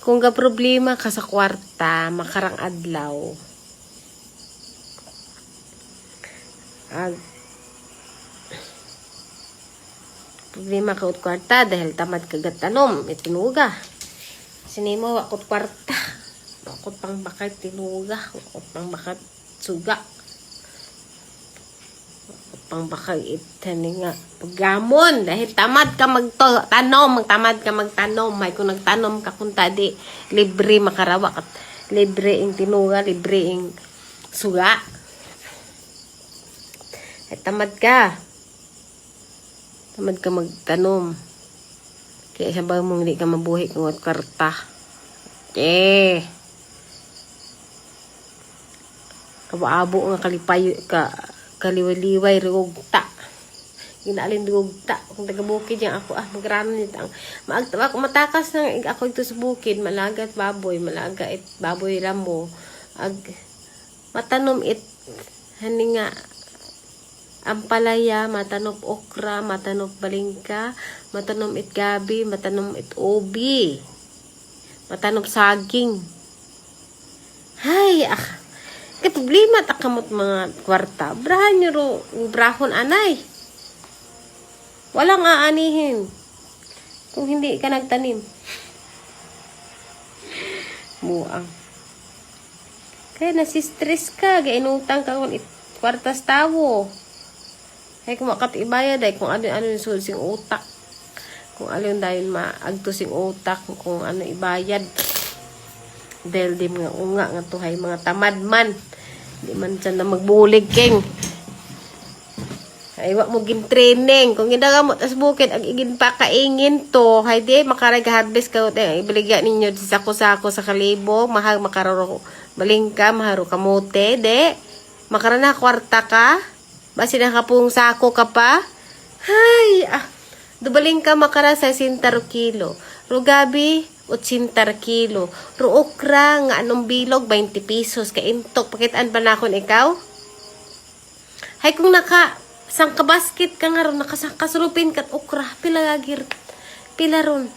Kung ga problema ka sa kwarta, makarang adlaw. Problema ka ut kwarta dahil tamad ka gatanom, itinuga. Sinimo wakot kwarta. Wakot pang bakay tinuga, wakot pang bakay suga. Wakot pang bakay itani nga paggamon dahil tamad ka magtanom, tamad ka magtanom. May kung nagtanom ka kung tadi libre makarawa at libre ing tinuga, libre ing suga. Ay tamad ka. Tamad ka magtanom. Kaya sabaw mong hindi ka mabuhi kung at karta. Kawaabo nga kalipayo ka kaliwaliway rugta. Ginaalin rugta. Kung taga-bukid yan ako, magranan nito. Ako matakas na ako ito sa bukid. Malaga at baboy. Malaga at baboy ramo. Matanom it. Hani nga. Ampalaya, matanom okra, matanom balingka, matanom it gabi, matanom it ubi. Matanom saging. Hay, kay problema ta kamot mga kwarta. Brahan nyo ro, brahon anay. Walang aanihin. Kung hindi ka nagtanim. Buang. Kaya nasistress ka, gainutang ka kung kwartas tawo. Ay kung makatibaya dahil kung ano yung sing utak. Kung ano yung dahil maagto sing utak. Kung ano ibayad. Dahil di mga unga nga tuhay mga tamad man. Di man dyan na magbulig king. Ay wak mo gin training. Kung gindaga mo tas bukid ang igin pa kaingin to. Hay di makarag-harvest ka. Ibaligyan ninyo sa sako sa kalibo. Mahal makararo balingka. Maharo kamote. De. Makarana kwarta ka. Basi nakapung sako ka pa. Hay, dubaling ka makara sa 60 kilo. Rugabi, 80 kilo. Ruokra, nga anong bilog, 20 pesos. Kaintok, pakitaan ba na akong ikaw? Hay, kung sang kabasket ka nga ron, nakasurupin kat okra, pila lagir, pila ron.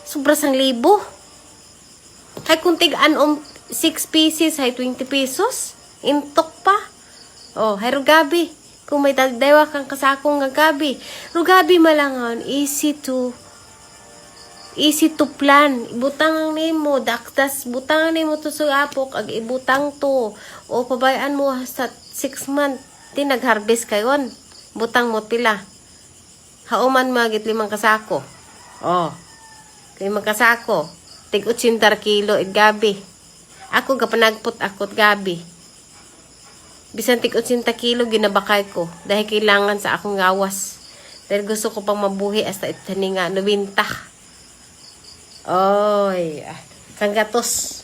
Sobra sang libo. Hay, kung tig-anom 6 pieces, hay 20 pesos. Intok pa. Oh, hay rugabi. Kung may dagdewa kang kasakong gabi. Rugabi malangon, easy to plan. Ibutang nimo, daktas, butang nimo to sa apok, ag ibutang to. O pabayaan mo sa 6 months, tinag-harvest kayon. Butang mo pila. Hauman magit 5 kasako. Oh, 5 kasako. Tig 80 kilo, gabi. Ako gapanagpot akot gabi. Bisan tig 80 kilo ginabakay ko dahil kailangan sa akong gawas. Dahil gusto ko pang mabuhi hasta itani nga 90. Oy, kang gatos.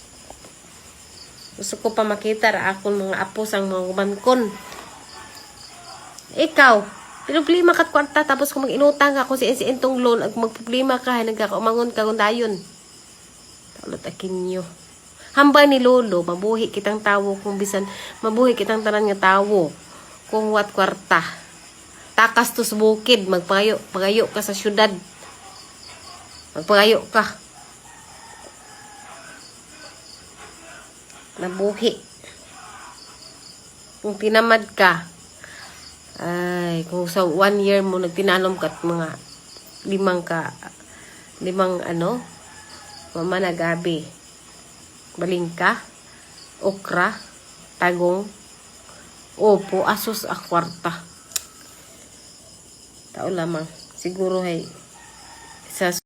Gusto ko pa makita ra akong mga apo sang mga gumankon. Ikaw, problema kat kwarta tapos kung mag-inutang ka kung si entong loan ag magproblema ka nagkakaumangon ka kung dayon. Talot akin nyo. Hambay ni Lolo, mabuhi kitang tawo kung bisan, mabuhi kitang tanan nga tawo kung wat kwarta. Takas to sa bukid, pagayo ka sa syudad. Magpagayo ka. Nabuhi. Kung tinamad ka, ay, kung sa 1 year mo nagtinanom ka at mga 5 mama na gabi. Balingka, okra, tagong, opo, asos a kwarta. Tao lamang. Siguro ay sa